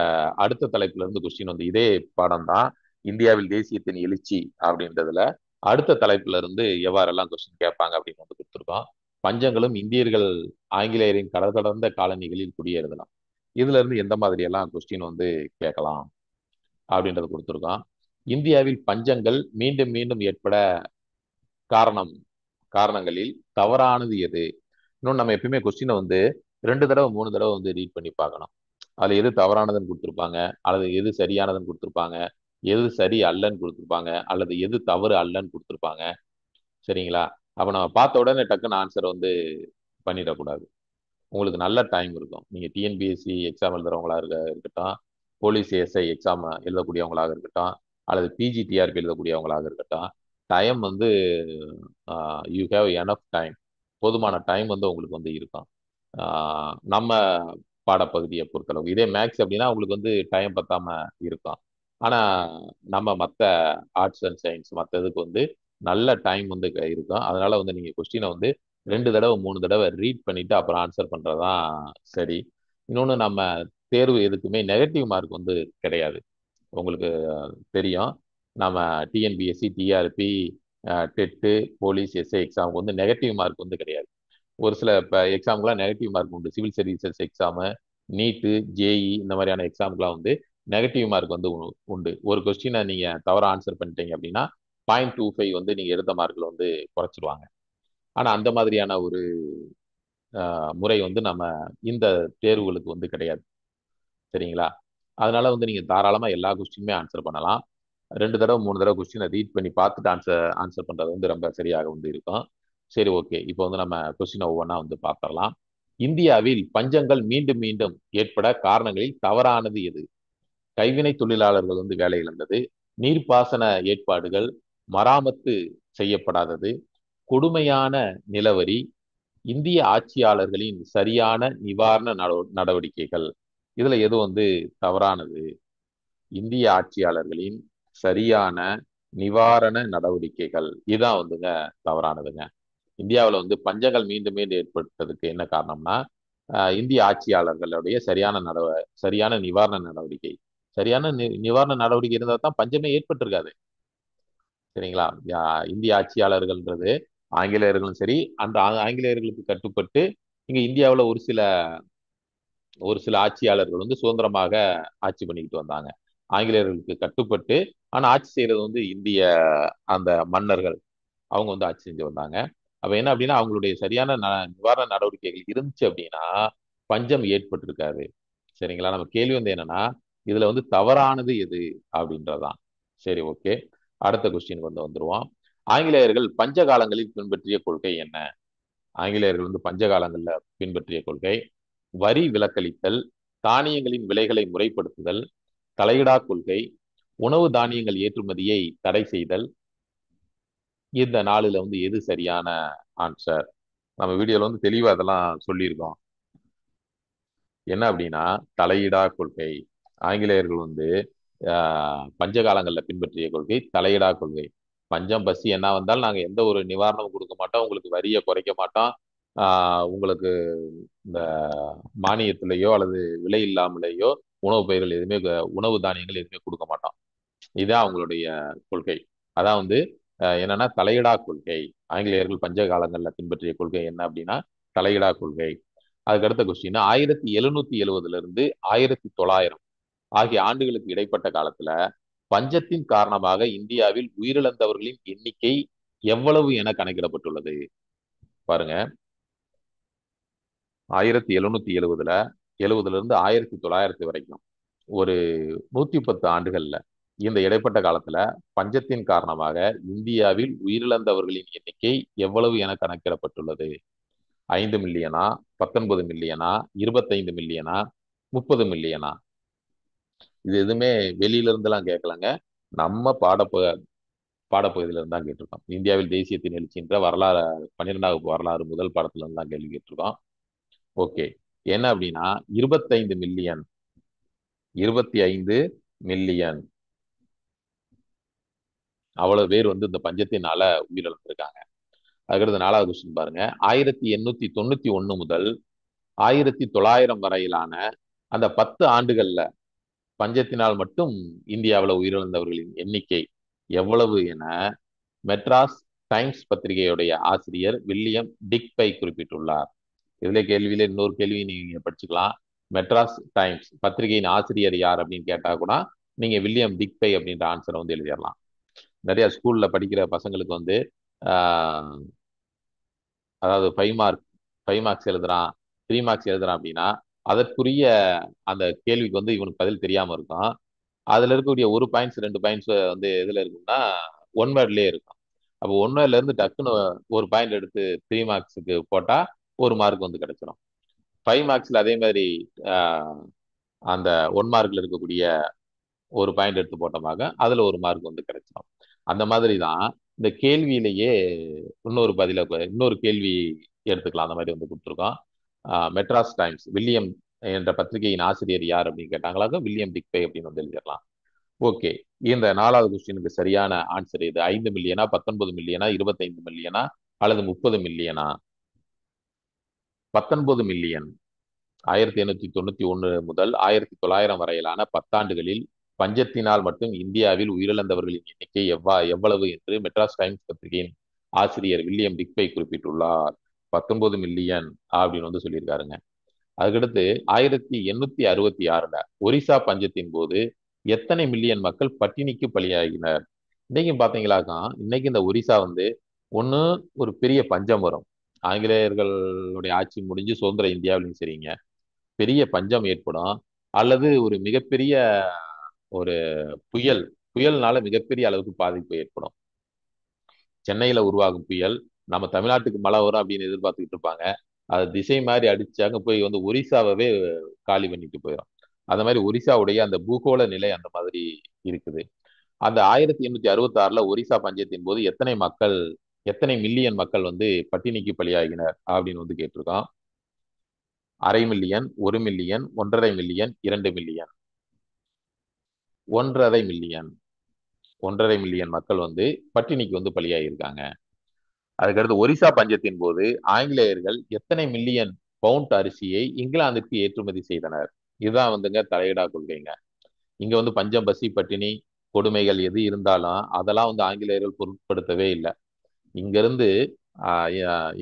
அடுத்த தலைப்புல இருந்து கொஸ்டின் இதே பாடம் தான், இந்தியாவில் தேசியத்தின் எழுச்சி அப்படின்றதுல அடுத்த தலைப்புல இருந்து எவ்வாறெல்லாம் கொஸ்டின் கேட்பாங்க அப்படின்னு கொடுத்துருக்கோம். பஞ்சங்களும் இந்தியர்கள் ஆங்கிலேயரின் கடல் கடந்த காலனிகளில் குடியேறுதலாம். இதுல இருந்து எந்த மாதிரி எல்லாம் கொஸ்டின் கேட்கலாம் அப்படின்றது கொடுத்துருக்கோம். இந்தியாவில் பஞ்சங்கள் மீண்டும் மீண்டும் ஏற்பட காரணம் காரணங்களில் தவறானது எது? இன்னொன்று, நம்ம எப்பயுமே கொஸ்டினை 2 தடவை 3 தடவை ரீட் பண்ணி பார்க்கணும். அதுல எது தவறானதுன்னு கொடுத்துருப்பாங்க, அல்லது எது சரியானதுன்னு கொடுத்துருப்பாங்க, எது சரி அல்லன்னு கொடுத்துருப்பாங்க, அல்லது எது தவறு அல்லன்னு கொடுத்துருப்பாங்க. சரிங்களா? அப்ப நம்ம பார்த்த உடனே டக்குன்னு ஆன்சர் பண்ணிடக்கூடாது. உங்களுக்கு நல்ல டைம் இருக்கும். நீங்க டிஎன்பிஎஸ்சி எக்ஸாம் எழுதுறவங்களா இருக்கட்டும், போலீஸ் எஸ்ஐ எக்ஸாம் எழுதக்கூடியவங்களாக இருக்கட்டும், அல்லது பிஜிடிஆர்பி எழுதக்கூடியவங்களாக இருக்கட்டும், time you have enough time. போதுமான டைம் உங்களுக்கு இருக்கும். நம்ம பாடப்பகுதியை பொறுத்தளவு இதே மேக்ஸ் அப்படின்னா உங்களுக்கு டைம் பத்தாம இருக்கும். ஆனா நம்ம மற்ற ஆர்ட்ஸ் அண்ட் சயின்ஸ் மற்ற இதுக்கு நல்ல டைம் இருக்கும். அதனால நீங்க கொஸ்டினை 2 தடவை 3 தடவை ரீட் பண்ணிட்டு அப்புறம் ஆன்சர் பண்றதுதான் சரி. இன்னொன்று, நம்ம தேர்வு எதுக்குமே நெகட்டிவ் மார்க் கிடையாது. உங்களுக்கு தெரியும், நம்ம TNPSC, TRB, TET, police, SI எக்ஸாமுக்கு நெகட்டிவ் மார்க் கிடையாது. ஒரு சில இப்போ எக்ஸாமுக்குலாம் நெகட்டிவ் மார்க் உண்டு. Civil services exam, NEET, JEE இந்த மாதிரியான எக்ஸாமுக்குலாம் நெகட்டிவ் மார்க் உண்டு. ஒரு கொஸ்டினை நீங்க தவறா ஆன்சர் பண்ணிட்டீங்க அப்படின்னா 0.25 நீங்க எடுத்த மார்க்ல குறைச்சிருவாங்க. ஆனா அந்த மாதிரியான ஒரு முறை நம்ம இந்த தேர்வுகளுக்கு கிடையாது. சரிங்களா? அதனால நீங்க தாராளமா எல்லா கொஸ்டினுமே ஆன்சர் பண்ணலாம். 2 தடவை 3 தடவை கொஸ்டினை ரீட் பண்ணி பார்த்துட்டு ஆன்சர் பண்றது ரொம்ப சரியாக இருக்கும். சரி, ஓகே. இப்போ நம்ம கொஸ்டினை ஒவ்வொன்றா பார்த்துடலாம். இந்தியாவில் பஞ்சங்கள் மீண்டும் மீண்டும் ஏற்பட காரணங்களில் தவறானது எது? கைவினை தொழிலாளர்கள் வேலை இழந்தது, நீர்ப்பாசன ஏற்பாடுகள் மராமத்து செய்யப்படாதது, கொடுமையான நிலவரி, இந்திய ஆட்சியாளர்களின் சரியான நிவாரண நடவடிக்கைகள். இதுல எது தவறானது? இந்திய ஆட்சியாளர்களின் சரியான நிவாரண நடவடிக்கைகள் இதான் தவறானதுங்க. இந்தியாவில் பஞ்சங்கள் மீண்டும் மீண்டும் ஏற்பட்டதுக்கு என்ன காரணம்னா, இந்திய ஆட்சியாளர்களுடைய சரியான நிவாரண நடவடிக்கை. சரியான நிவாரண நடவடிக்கை இருந்தால் தான் பஞ்சமே ஏற்பட்டிருக்காது. சரிங்களா? இந்திய ஆட்சியாளர்கள்ன்றது ஆங்கிலேயர்களும் சரி, அந்த ஆங்கிலேயர்களுக்கு கட்டுப்பட்டு இங்க இந்தியாவில் ஒரு சில ஆட்சியாளர்கள் சுதந்திரமாக ஆட்சி பண்ணிக்கிட்டு வந்தாங்க. ஆங்கிலேயர்களுக்கு கட்டுப்பட்டு, ஆனா ஆட்சி செய்யறது இந்திய அந்த மன்னர்கள், அவங்க ஆட்சி செஞ்சு வந்தாங்க. அப்ப என்ன அப்படின்னா, அவங்களுடைய சரியான நிவாரண நடவடிக்கைகள் இருந்துச்சு அப்படின்னா பஞ்சம் ஏற்பட்டிருக்காது. சரிங்களா? நம்ம கேள்வி என்னன்னா, இதுல தவறானது எது அப்படின்றதான். சரி, ஓகே. அடுத்த கொஸ்டின் வந்துருவோம். ஆங்கிலேயர்கள் பஞ்ச காலங்களில் பின்பற்றிய கொள்கை என்ன? ஆங்கிலேயர்கள் பஞ்ச காலங்கள்ல பின்பற்றிய கொள்கை வரி விலக்களித்தல், தானியங்களின் விலைகளை முறைப்படுத்துதல், தலையிடா கொள்கை, உணவு தானியங்கள் ஏற்றுமதியை தடை செய்தல். இந்த நாளுல எது சரியான ஆன்சர்? நம்ம வீடியோல தெளிவா அதெல்லாம் சொல்லியிருக்கோம். என்ன அப்படின்னா, தலையிடா கொள்கை. ஆங்கிலேயர்கள் பஞ்ச காலங்கள்ல பின்பற்றிய கொள்கை தலையிடா கொள்கை. பஞ்சம் பசி என்ன வந்தாலும் நாங்க எந்த ஒரு நிவாரணமும் கொடுக்க மாட்டோம், உங்களுக்கு வரியை குறைக்க மாட்டோம், உங்களுக்கு இந்த மானியத்திலேயோ அல்லது விலை இல்லாமலேயோ உணவு பயிர்கள் எதுவுமே உணவு தானியங்கள் எதுவுமே கொடுக்க மாட்டோம். இதுதான் அவங்களுடைய கொள்கை. அதான் வந்து என்னன்னா தலையிடா கொள்கை. ஆங்கிலேயர்கள் பஞ்ச காலங்கள்ல பின்பற்றிய கொள்கை என்ன அப்படின்னா தலையிடா கொள்கை. அதுக்கு அடுத்த கொஸ்டின், 1770 இருந்து 1900 ஆகிய ஆண்டுகளுக்கு இடைப்பட்ட காலத்துல பஞ்சத்தின் காரணமாக இந்தியாவில் உயிரிழந்தவர்களின் எண்ணிக்கை எவ்வளவு என கணக்கிடப்பட்டுள்ளது? பாருங்க, 1770 எழுபதுல இருந்து 1900 வரைக்கும் ஒரு 110 ஆண்டுகள்ல இந்த இடைப்பட்ட காலத்துல பஞ்சத்தின் காரணமாக இந்தியாவில் உயிரிழந்தவர்களின் எண்ணிக்கை எவ்வளவு என கணக்கிடப்பட்டுள்ளது? 5 மில்லியனா, 19 மில்லியனா, 25 மில்லியனா, 30 மில்லியனா? இது எதுவுமே வெளியில இருந்தெல்லாம் கேட்கலங்க. நம்ம பாடப்பகுதியில இருந்து தான் கேட்டிருக்கோம். இந்தியாவில் தேசியத்தின் எழுச்சின்ற வரலாறு 12ஆம் வகுப்பு வரலாறு முதல் பாடத்துல இருந்து தான் கேள்வி கேட்டிருக்கோம். ஓகே, என்ன அப்படின்னா 25 மில்லியன், 25 மில்லியன் அவ்வளவு பேர் வந்து இந்த பஞ்சத்தினால உயிரிழந்திருக்காங்க. அதுக்கடுத்து 4வது கொஸ்டின் பாருங்க, 1891 முதல் 1900 வரையிலான அந்த 10 ஆண்டுகள்ல பஞ்சத்தினால் மட்டும் இந்தியாவில் உயிரிழந்தவர்களின் எண்ணிக்கை எவ்வளவு என மெட்ராஸ் டைம்ஸ் பத்திரிகையுடைய ஆசிரியர் வில்லியம் டிக்பை குறிப்பிட்டுள்ளார். இதுல கேள்வியில இன்னொரு கேள்வி நீங்க படிச்சுக்கலாம். மெட்ராஸ் டைம்ஸ் பத்திரிகையின் ஆசிரியர் யார் அப்படின்னு கேட்டா கூட நீங்க வில்லியம் டிக்பை அப்படின்ற ஆன்சரை வந்து எழுதிடலாம். நிறைய ஸ்கூல்ல படிக்கிற பசங்களுக்கு வந்து ஆஹ், அதாவது 5 மார்க்ஸ் எழுதுறான், 3 மார்க்ஸ் எழுதுறான் அப்படின்னா அதற்குரிய அந்த கேள்விக்கு வந்து இவனுக்கு பதில் தெரியாம இருக்கும். அதுல இருக்கக்கூடிய ஒரு பாயிண்ட்ஸ் 2 பாயிண்ட்ஸ் வந்து எதுல இருக்கும்னா ஒன் வேர்ட்லயே இருக்கும். அப்போ ஒன் வேர்ட்ல இருந்து டக்குன்னு ஒரு பாயிண்ட் எடுத்து 3 மார்க்ஸுக்கு போட்டா ஒரு மார்க் வந்து கிடைச்சிடும். 5 மார்க்ஸ்ல அதே மாதிரி ஆஹ், அந்த 1 மார்க்ல இருக்கக்கூடிய ஒரு பாயிண்ட் எடுத்து போட்டோமாக அதுல ஒரு மார்க் வந்து கிடைச்சிடும். அந்த மாதிரி தான் இந்த கேள்வியிலேயே இன்னொரு கேள்வி எடுத்துக்கலாம். அந்த மாதிரி வந்து கொடுத்துருக்கோம். மெட்ராஸ் டைம்ஸ் வில்லியம் என்ற பத்திரிகையின் ஆசிரியர் யார் அப்படின்னு கேட்டாங்களாக்க வில்லியம் டிக்பே அப்படின்னு வந்து எழுதிடலாம். ஓகே, இந்த 4வது கொஸ்டினுக்கு சரியான ஆன்சர் இது. 5 மில்லியனா, 19 மில்லியனா, 25 மில்லியனா அல்லது 30 மில்லியனா? 19 மில்லியன். 1891 முதல் 1900 வரையிலான 10 ஆண்டுகளில் பஞ்சத்தினால் மட்டும் இந்தியாவில் உயிரிழந்தவர்களின் எண்ணிக்கை எவ்வளவு என்று மெட்ராஸ் டைம்ஸ் பத்திரிகையின் ஆசிரியர் வில்லியம் டிக்பை குறிப்பிட்டுள்ளார். 19 மில்லியன் அப்படின்னு வந்து சொல்லியிருக்காருங்க. அதுக்கடுத்து 1866 ஒரிசா பஞ்சத்தின் போது எத்தனை மில்லியன் மக்கள் பட்டினிக்கு பலியாகினர்? இன்னைக்கும் பாத்தீங்களாக்கா, இன்னைக்கு இந்த ஒரிசா வந்து ஒண்ணு ஒரு பெரிய பஞ்சம் வரும். ஆங்கிலேயர்களுடைய ஆட்சி முடிஞ்சு சுதந்திர இந்தியாவிலும் சரிங்க, பெரிய பஞ்சம் ஏற்படும். அல்லது ஒரு மிகப்பெரிய ஒரு புயல், புயல்னால மிகப்பெரிய அளவுக்கு பாதிப்பு ஏற்படும். சென்னையில உருவாகும் புயல் நம்ம தமிழ்நாட்டுக்கு மழை வரும் அப்படின்னு எதிர்பார்த்துக்கிட்டு இருப்பாங்க. அது திசை மாதிரி அடிச்சாங்க போய் வந்து ஒரிசாவே காலி பண்ணிட்டு போயிடும். அந்த மாதிரி ஒரிசாவுடைய அந்த பூகோள நிலை அந்த மாதிரி இருக்குது. அந்த 1866 ஒரிசா பஞ்சத்தின் போது எத்தனை மில்லியன் மக்கள் வந்து பட்டினிக்கு பலியாகினர் அப்படின்னு வந்து கேட்டிருக்கோம். 1/2 million, 1 million, 1.5 million, 2 million? 1.5 million. 1.5 million மக்கள் வந்து பட்டினிக்கு வந்து பலியாகியிருக்காங்க. அதுக்கடுத்து ஒரிசா பஞ்சத்தின் போது ஆங்கிலேயர்கள் எத்தனை மில்லியன் பவுண்ட் அரிசியை இங்கிலாந்துக்கு ஏற்றுமதி செய்தனர்? இதுதான் வந்துங்க தலையிடா கொள்கைங்க. இங்க வந்து பஞ்சம், பசி, பட்டினி, கொடுமைகள் எது இருந்தாலும் அதெல்லாம் வந்து ஆங்கிலேயர்கள் பொருட்படுத்தவே இல்லை. இங்க இருந்து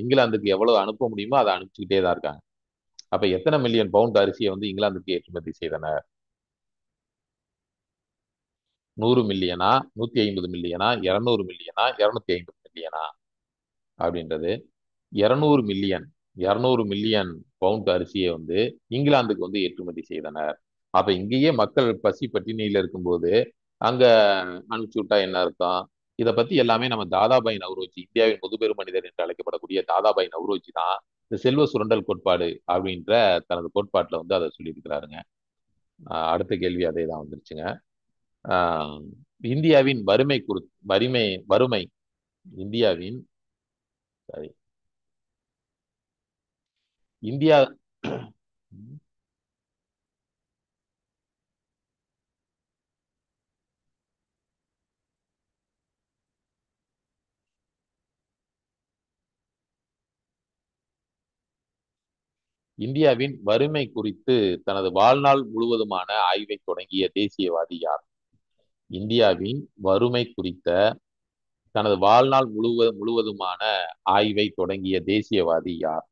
இங்கிலாந்துக்கு எவ்வளவு அனுப்ப முடியுமோ அதை அனுப்பிச்சுக்கிட்டே தான் இருக்காங்க. அப்ப எத்தனை மில்லியன் பவுண்ட் அரிசியை வந்து இங்கிலாந்துக்கு ஏற்றுமதி செய்தனர்? 100 மில்லியனா, 150 மில்லியனா, 200 மில்லியனா, 250 மில்லியனா அப்படின்றது? 200 மில்லியன். 200 மில்லியன் பவுண்ட் அரிசியை வந்து இங்கிலாந்துக்கு வந்து ஏற்றுமதி செய்தனர். அப்ப இங்கேயே மக்கள் பசி பட்டினியில இருக்கும்போது அங்க அனுப்பிச்சு விட்டா என்ன அர்த்தம்? இதை பத்தி எல்லாமே நம்ம தாதாபாய் நவ்ரோஜி, இந்தியாவின் முதுபெரும் மனிதர் என்று அழைக்கப்படக்கூடிய தாதாபாய் நவ்ரோஜி தான் இந்த செல்வ சுரண்டல் கோட்பாடு அப்படின்ற தனது கோட்பாட்டுல வந்து அதை சொல்லியிருக்கிறாருங்க. அடுத்த கேள்வி அதே தான் வந்துருச்சுங்க. ஆஹ் இந்தியாவின் வறுமை வறுமை இந்தியாவின் சாரி இந்தியா இந்தியாவின் வறுமை குறித்து தனது வாழ்நாள் முழுவதுமான ஆய்வை தொடங்கிய தேசியவாதி யார்? இந்தியாவின் வறுமை குறித்த தனது வாழ்நாள் முழுவதுமான ஆய்வை தொடங்கிய தேசியவாதி யார்?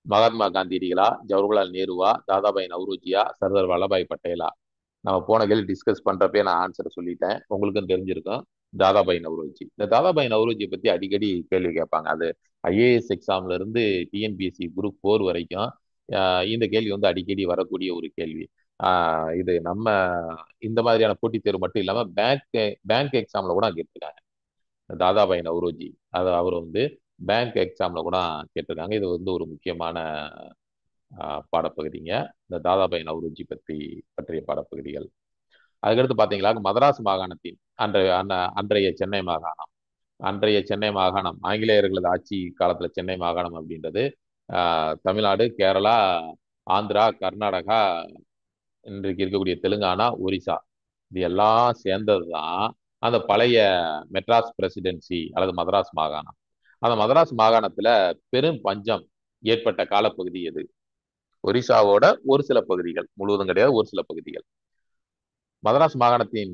மகாத்மா காந்தியடிகளா, ஜவஹர்லால் நேருவா, தாதாபாய் நவ்ரோஜியா, சர்தார் வல்லபாய் பட்டேலா? நம்ம போன கேள்வி டிஸ்கஸ் பண்றப்பே நான் ஆன்சர் சொல்லிட்டேன், உங்களுக்கும் தெரிஞ்சிருக்கும். தாதாபாய் நவ்ரோஜி. இந்த தாதாபாய் நவ்ரோஜியை பத்தி அடிக்கடி கேள்வி கேட்பாங்க. அது ஐஏஎஸ் எக்ஸாம்ல இருந்து டிஎன்பிஎஸ்சி குரூப் 4 வரைக்கும் இந்த கேள்வி வந்து அடிக்கடி வரக்கூடிய ஒரு கேள்வி. இது நம்ம இந்த மாதிரியான போட்டித் தேர்வு மட்டும் இல்லாம பேங்க் எக்ஸாம்ல கூட கேட்டிருக்காங்க. தாதாபாய் நவ்ரோஜி அவர் வந்து பேங்க் எக்ஸாம்ல கூட கேட்டிருக்காங்க. இது வந்து ஒரு முக்கியமான பாடப்பகுதிங்க. இந்த தாதாபாய் நவ்ரோஜி பற்றிய பாடப்பகுதிகள். அதுக்கடுத்து பாத்தீங்களா, மதராஸ் மாகாணத்தின் அன்றைய சென்னை மாகாணம். அன்றைய சென்னை மாகாணம் ஆங்கிலேயர்களது ஆட்சி காலத்துல சென்னை மாகாணம் அப்படின்றது தமிழ்நாடு, கேரளா, ஆந்திரா, கர்நாடகா, இன்றைக்கு இருக்கக்கூடிய தெலுங்கானா, ஒரிசா, இது எல்லாம் சேர்ந்தது தான் அந்த பழைய மெட்ராஸ் பிரசிடென்சி அல்லது மதராஸ் மாகாணம். அந்த மதராஸ் மாகாணத்துல பெரும் பஞ்சம் ஏற்பட்ட காலப்பகுதி எது? ஒரிசாவோட ஒரு சில பகுதிகள், முழுவதும் கிடையாது, ஒரு சில பகுதிகள். மதராஸ் மாகாணத்தில்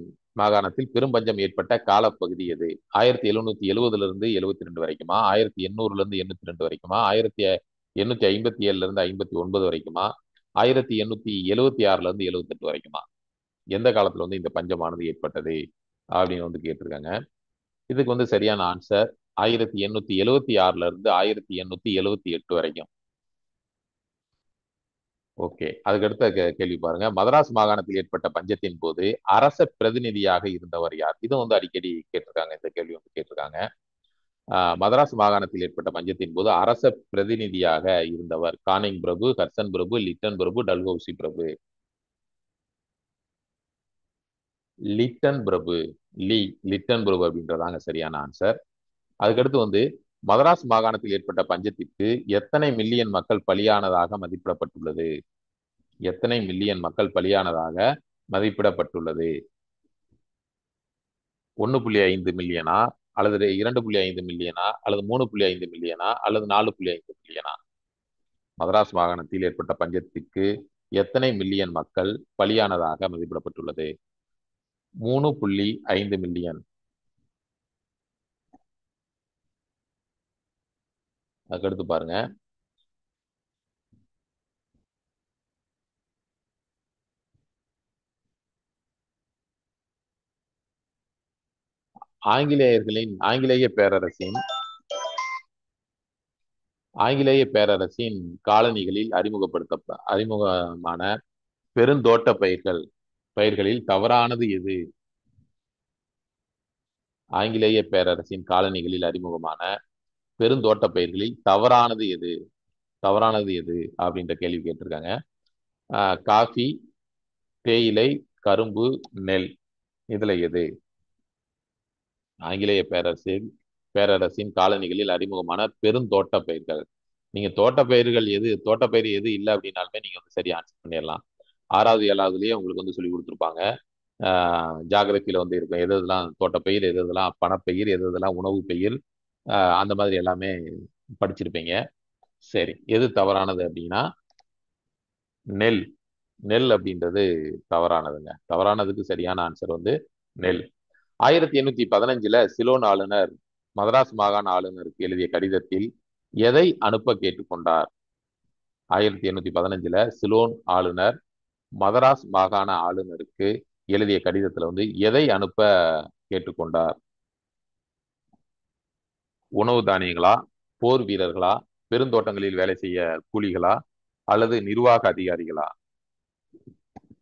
பெரும்பஞ்சம் ஏற்பட்ட காலப்பகுதி எது? 1770 இருந்து 72 வரைக்குமா, 1800 இருந்து 82 வரைக்குமா, 1857 இருந்து 59 வரைக்குமா, 1876 இருந்து 78 வரைக்குமா? எந்த காலத்துல வந்து இந்த பஞ்சமானது ஏற்பட்டது அப்படின்னு வந்து கேட்டிருக்காங்க. இதுக்கு வந்து சரியான ஆன்சர் 1876 இருந்து 1878 வரைக்கும். ஓகே, அதுக்கடுத்த கேள்வி பாருங்க. மதராஸ் மாகாணத்தில் ஏற்பட்ட பஞ்சத்தின் போது அரச பிரதிநிதியாக இருந்தவர் யார்? இதுவும் வந்து அடிக்கடி கேட்டிருக்காங்க, இந்த கேள்வி வந்து கேட்டிருக்காங்க. மதராஸ் மாகாணத்தில் ஏற்பட்ட பஞ்சத்தின் போது அரச பிரதிநிதியாக இருந்தவர் கானிங் பிரபு, ஹட்சன் பிரபு, லிட்டன் பிரபு, டல்ஹௌசி பிரபு? லிட்டன் பிரபு. லிட்டன் பிரபு அப்படின்றதாங்க சரியான ஆன்சர். அதுக்கடுத்து வந்து மதராஸ் மாகாணத்தில் ஏற்பட்ட பஞ்சத்திற்கு எத்தனை மில்லியன் மக்கள் பலியானதாக மதிப்பிடப்பட்டுள்ளது? எத்தனை மில்லியன் மக்கள் பலியானதாக மதிப்பிடப்பட்டுள்ளது? 1.5 மில்லியனா, அல்லது 2.5 மில்லியனா, அல்லது 3.5 மில்லியனா, அல்லது 4.5 மில்லியனா? மதராஸ் மாகாணத்தில் ஏற்பட்ட பஞ்சத்திற்கு எத்தனை மில்லியன் மக்கள் பலியானதாக மதிப்பிடப்பட்டுள்ளது? 3.5 மில்லியன். அதுக்கடுத்து பாருங்க. ஆங்கிலேய பேரரசின் காலனிகளில் அறிமுகமான பெருந்தோட்ட பயிர்களில் தவறானது எது? ஆங்கிலேய பேரரசின் காலனிகளில் அறிமுகமான பெருந்தோட்ட பயிர்களில் தவறானது எது அப்படின்ற கேள்வி கேட்டிருக்காங்க. காஃபி, தேயிலை, கரும்பு, நெல், இதுல எது? ஆங்கிலேய பேரரசின் காலனிகளில் அறிமுகமான பெருந்தோட்ட பயிர்கள். நீங்க தோட்டப்பயிர் எது இல்லை அப்படின்னாலுமே நீங்க வந்து சரியா ஆன்சர் பண்ணிடலாம். 6வது 7வதுலயே உங்களுக்கு வந்து சொல்லி கொடுத்துருப்பாங்க. ஜாகிரபியில வந்து இருக்கும் எது எதெல்லாம் தோட்டப்பயிர், எது எதெல்லாம் பணப்பயிர், எது எதெல்லாம் உணவு பயிர், அந்த மாதிரி எல்லாமே படிச்சிருப்பீங்க. சரி, எது தவறானது அப்படின்னா நெல். நெல் அப்படின்றது தவறானதுங்க. தவறானதுக்கு சரியான ஆன்சர் வந்து நெல். 1815 சிலோன் ஆளுநர் மதராஸ் மாகாண ஆளுநருக்கு எழுதிய கடிதத்தில் எதை அனுப்ப கேட்டுக்கொண்டார்? 1815 சிலோன் ஆளுநர் மதராஸ் மாகாண ஆளுநருக்கு எழுதிய கடிதத்துல வந்து எதை அனுப்ப கேட்டுக்கொண்டார்? உணவு தானியங்களா, போர் வீரர்களா, பெருந்தோட்டங்களில் வேலை செய்ய கூலிகளா, அல்லது நிர்வாக அதிகாரிகளா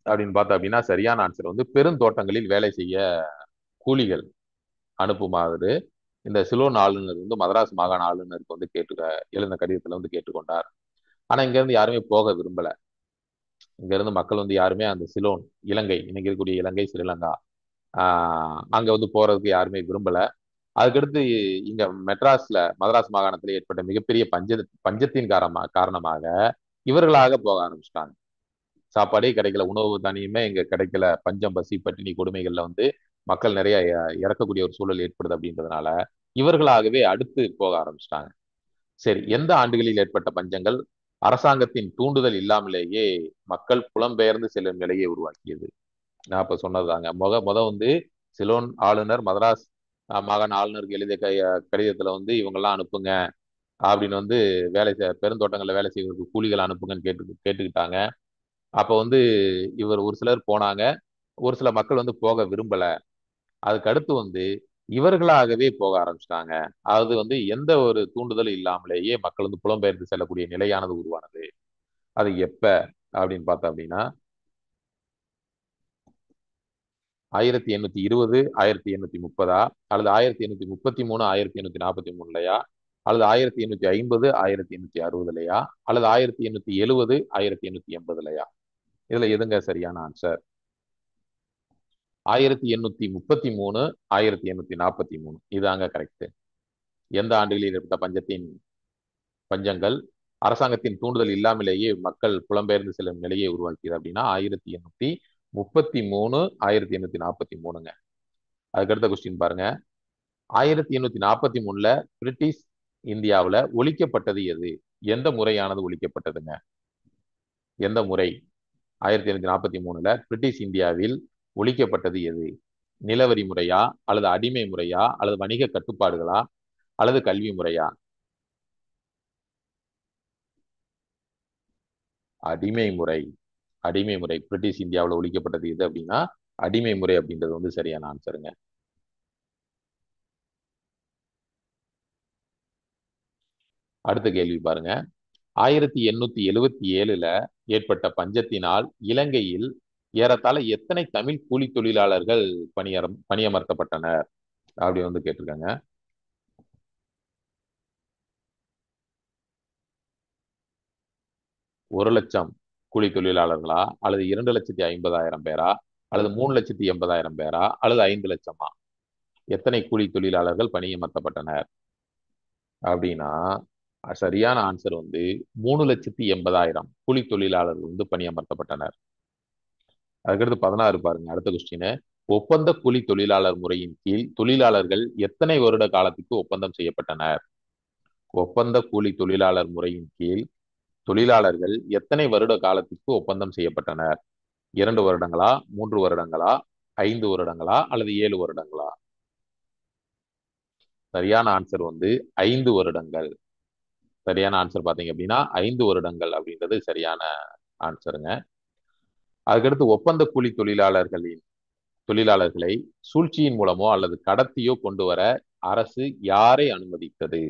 அப்படின்னு பார்த்தா அப்படின்னா சரியான ஆன்சர் வந்து பெருந்தோட்டங்களில் வேலை செய்ய கூலிகள் அனுப்புமாறு இந்த சிலோன் ஆளுநர் வந்து மதராஸ் மாகாண ஆளுநருக்கு வந்து எழுந்த கடிதத்துல வந்து கேட்டுக்கொண்டார். ஆனா இங்க இருந்து யாருமே போக விரும்பல. இங்க இருந்து மக்கள் வந்து யாருமே அந்த சிலோன், இலங்கை, இன்னைக்கு இருக்கக்கூடிய இலங்கை, ஸ்ரீலங்கா, அங்க வந்து போறதுக்கு யாருமே விரும்பல. அதுக்கடுத்து இங்க மதராஸ் மாகாணத்தில் ஏற்பட்ட மிகப்பெரிய பஞ்சத்தின் காரணமாக இவர்களாக போக ஆரம்பிச்சிட்டாங்க. சாப்பாடே கிடைக்கல, உணவு தானியமே இங்க கிடைக்கல, பஞ்சம், பசி, பட்டினி கொடுமைகள்ல வந்து மக்கள் நிறைய இறக்கக்கூடிய ஒரு சூழல் ஏற்படுது அப்படின்றதுனால இவர்களாகவே அடுத்து போக ஆரம்பிச்சிட்டாங்க. சரி, எந்த ஆண்டுகளில் ஏற்பட்ட பஞ்சங்கள் அரசாங்கத்தின் தூண்டுதல் இல்லாமலேயே மக்கள் புலம்பெயர்ந்து செல்லும் நிலையை உருவாக்கியது. நான் இப்ப சொன்னதுதாங்க. முத வந்து சிலோன் ஆளுநர் மதராஸ் மாகாண ஆளுநருக்கு எழுதிய கடிதத்துல வந்து இவங்கெல்லாம் அனுப்புங்க அப்படின்னு வந்து பெருந்தோட்டங்கள்ல வேலை செய்வதற்கு கூலிகள் அனுப்புங்கன்னு கேட்டுக்கிட்டாங்க. அப்ப வந்து ஒரு சிலர் போனாங்க. ஒரு சில மக்கள் வந்து போக விரும்பல. அதுக்கு அடுத்து வந்து இவர்களாகவே போக ஆரம்பிச்சிட்டாங்க. அது வந்து எந்த ஒரு தூண்டுதலும் இல்லாமலேயே மக்கள் வந்து புலம்பெயர்ந்து செல்லக்கூடிய நிலையானது உருவானது. அது எப்ப அப்படின்னு பார்த்தோம் அப்படின்னா 1820 1830 அல்லது 1833 1843 அல்லது 1850 1860 அல்லது 1870 1880. இதுல எதுங்க சரியான ஆன்சர்? 1833 1843 இதாங்க கரெக்ட். எந்த ஆண்டுகளில் ஏற்பட்ட பஞ்சங்கள் அரசாங்கத்தின் தூண்டுதல் இல்லாமலேயே மக்கள் புலம்பெயர்ந்து செல்லும் நிலையை உருவாக்கியது அப்படின்னா 1833 1843ங்க. அதுக்கடுத்த கொஸ்டின் பாருங்க. 1843 பிரிட்டிஷ் இந்தியாவில் ஒழிக்கப்பட்டது எது? எந்த முறையானது ஒழிக்கப்பட்டதுங்க? எந்த முறை 1843 பிரிட்டிஷ் இந்தியாவில் ஒழிக்கப்பட்டது எது? நிலவரி முறையா அல்லது அடிமை முறையா அல்லது வணிக கட்டுப்பாடுகளா அல்லது கல்வி முறையா? அடிமை முறை. அடிமை முறை பிரிட்டிஷ் இந்தியாவில் ஒழிக்கப்பட்டது எது அப்படின்னா அடிமை முறை அப்படின்றது வந்து சரியான ஆன்சருங்க. அடுத்த கேள்வி பாருங்க. 1877 ஏற்பட்ட பஞ்சத்தினால் இலங்கையில் ஏறத்தாழ எத்தனை தமிழ் கூலி தொழிலாளர்கள் பணியமர்த்தப்பட்டனர் அப்படி வந்து கேட்டிருக்காங்க. 1,00,000 கூலி தொழிலாளர்களா அல்லது 2,50,000 பேரா அல்லது 3,80,000 பேரா அல்லது 5,00,000? எத்தனை கூலி தொழிலாளர்கள் பணியமர்த்தப்பட்டனர் அப்படின்னா சரியான ஆன்சர் வந்து 3,80,000 கூலி தொழிலாளர்கள் வந்து பணியமர்த்தப்பட்டனர். அதுக்கடுத்து 16 பாருங்க. அடுத்த கொஸ்டின். ஒப்பந்த கூலி தொழிலாளர் முறையின் கீழ் தொழிலாளர்கள் எத்தனை வருட காலத்துக்கு ஒப்பந்தம் செய்யப்பட்டனர்? ஒப்பந்த கூலி தொழிலாளர் முறையின் கீழ் தொழிலாளர்கள் எத்தனை வருட காலத்துக்கு ஒப்பந்தம் செய்யப்பட்டனர்? 2 வருடங்களா 3 வருடங்களா 5 வருடங்களா அல்லது 7 வருடங்களா? சரியான ஆன்சர் வந்து 5 வருடங்கள். சரியான ஆன்சர் பாத்தீங்க அப்படின்னா 5 வருடங்கள் அப்படின்றது சரியான ஆன்சருங்க. அதுக்கடுத்து ஒப்பந்த கூலி தொழிலாளர்களை சூழ்ச்சியின் மூலமோ அல்லது கடத்தியோ கொண்டு வர அரசு யாரை அனுமதித்தது?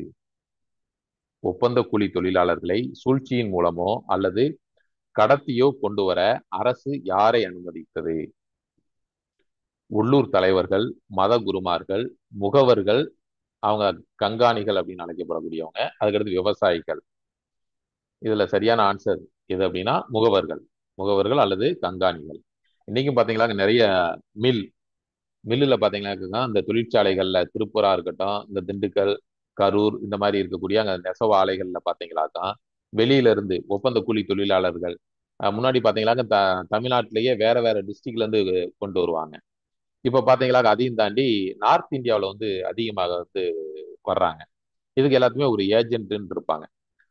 ஒப்பந்த கூலி தொழிலாளர்களை சூழ்ச்சியின் மூலமோ அல்லது கடத்தியோ கொண்டு வர அரசு யாரை அனுமதித்தது? உள்ளூர் தலைவர்கள், மத குருமார்கள், முகவர்கள், அவங்க கண்காணிகள் அப்படின்னு அழைக்கப்படக்கூடியவங்க. அதுக்கடுத்து விவசாயிகள். இதுல சரியான ஆன்சர் எது அப்படின்னா முகவர்கள். முகவர்கள் அல்லது கண்காணிகள். இன்னைக்கும் பாத்தீங்களா நிறைய மில் மில்லுல பாத்தீங்கன்னா இந்த தொழிற்சாலைகள்ல திருப்பூரா இருக்கட்டும், இந்த திண்டுக்கல், கரூர் இந்த மாதிரி இருக்கக்கூடிய அங்க நெசவு ஆலைகள்ல பாத்தீங்களாக்கா வெளியில இருந்து ஒப்பந்த கூலி தொழிலாளர்கள் முன்னாடி பாத்தீங்களாக்க தமிழ்நாட்டிலேயே வேற வேற டிஸ்ட்ரிக்ட்ல இருந்து கொண்டு வருவாங்க. இப்ப பாத்தீங்களாக்க அதையும் தாண்டி நார்த் இந்தியாவில் வந்து அதிகமாக வந்து வர்றாங்க. இதுக்கு எல்லாத்துக்குமே ஒரு ஏஜென்ட்னு இருப்பாங்க.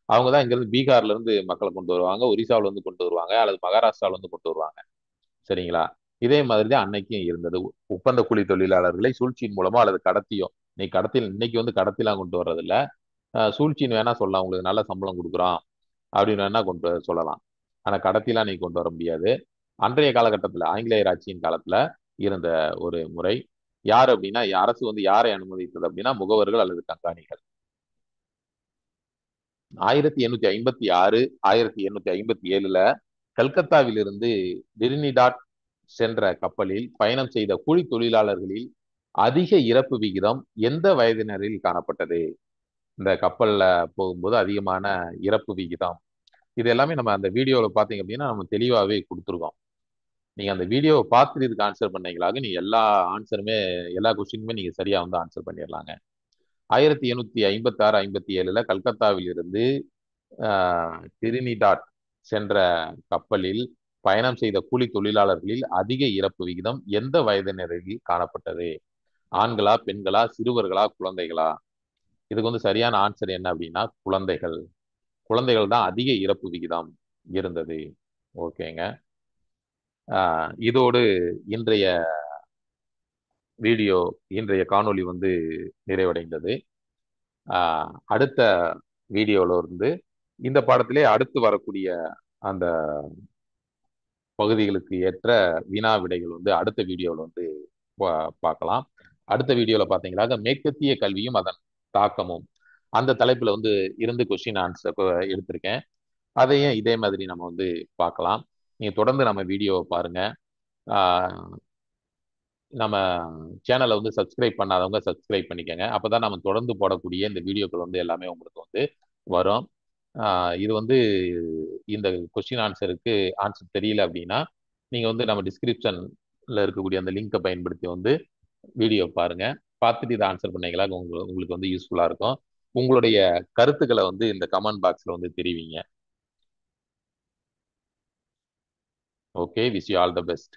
அவங்க தான் இங்கிருந்து பீகார்ல இருந்து மக்களை கொண்டு வருவாங்க, ஒரிசாவில இருந்து கொண்டு வருவாங்க அல்லது மகாராஷ்டிரால இருந்து கொண்டு வருவாங்க. சரிங்களா? இதே மாதிரி தான் அன்னைக்கும் இருந்தது. ஒப்பந்த கூலி தொழிலாளர்களை சூழ்ச்சியின் மூலமோ அல்லது கடத்தியோ, நீ கடத்தில் இன்னைக்கு வந்து கடத்திலாம் கொண்டு வர்றது இல்ல. சூழ்ச்சின்னு வேணா சொல்லலாம். உங்களுக்கு நல்ல சம்பளம் கொடுக்குறோம் அப்படின்னு வேணா சொல்லலாம். ஆனா கடத்திலாம் நீ கொண்டு வர முடியாது. அன்றைய காலகட்டத்தில் ஆங்கிலேயர் ஆட்சியின் காலத்துல இருந்த ஒரு முறை. யார் அப்படின்னா அரசு வந்து யாரை அனுமதித்தது அப்படின்னா முகவர்கள் அல்லது கண்காணிகள். 1856 1857 கல்கத்தாவிலிருந்து டிரினிடாட் சென்ற கப்பலில் பயணம் செய்த கூலி தொழிலாளர்களில் அதிக இறப்பு விகிதம் எந்த வயதினரில் காணப்பட்டது? இந்த கப்பல்ல போகும்போது அதிகமான இறப்பு விகிதம். இது எல்லாமே நம்ம அந்த வீடியோல பாத்தீங்க அப்படின்னா நம்ம தெளிவாவே கொடுத்துருக்கோம். நீங்க அந்த வீடியோவை பார்த்துட்டு இதுக்கு ஆன்சர் பண்ணீங்களாக நீங்க எல்லா கொஸ்டினுமே நீங்க சரியா வந்து ஆன்சர் பண்ணிடலாங்க. 1856 57 கல்கத்தாவில் இருந்து டிரினிடாட் சென்ற கப்பலில் பயணம் செய்த கூலி தொழிலாளர்களில் அதிக இறப்பு விகிதம் எந்த வயதினரில் காணப்பட்டது? ஆண்களா, பெண்களா, சிறுவர்களா, குழந்தைகளா? இதுக்கு வந்து சரியான ஆன்சர் என்ன அப்படின்னா குழந்தைகள். குழந்தைகள் தான் அதிக இறப்பு விகிதம் இருந்தது. ஓகேங்க. இதோடு இன்றைய வீடியோ, இன்றைய காணொளி வந்து நிறைவடைந்தது. அடுத்த வீடியோல இருந்து இந்த பாடத்திலே அடுத்து வரக்கூடிய அந்த பகுதிகளுக்கு ஏற்ற வினா விடைகள் வந்து அடுத்த வீடியோவில் வந்து பார்க்கலாம். அடுத்த வீடியோவில் பார்த்தீங்கன்னா மேற்கத்திய கல்வியும் அதன் தாக்கமும் அந்த தலைப்புல வந்து இருந்து கொஸ்டின் ஆன்சர் எடுத்திருக்கேன். அதையும் இதே மாதிரி நம்ம வந்து பார்க்கலாம். நீங்க தொடர்ந்து நம்ம வீடியோவை பாருங்க. ஆஹ் நம்ம சேனலை வந்து சப்ஸ்கிரைப் பண்ணாதவங்க சப்ஸ்கிரைப் பண்ணிக்கோங்க. அப்பதான் நம்ம தொடர்ந்து போடக்கூடிய இந்த வீடியோக்கள் வந்து எல்லாமே உங்களுக்கு வந்து வரும். இது வந்து இந்த கொஸ்டின் ஆன்சருக்கு ஆன்சர் தெரியல அப்படின்னா நீங்க வந்து நம்ம டிஸ்கிரிப்ஷன்ல இருக்கக்கூடிய அந்த லிங்கை பயன்படுத்தி வந்து வீடியோ பாருங்க. பார்த்துட்டு இதை ஆன்சர் பண்ணீங்களா உங்களுக்கு வந்து யூஸ்ஃபுல்லா இருக்கும். உங்களுடைய கருத்துக்களை வந்து இந்த கமெண்ட் பாக்ஸ்ல வந்து தெரிவிங்க. Okay, wish you all the best.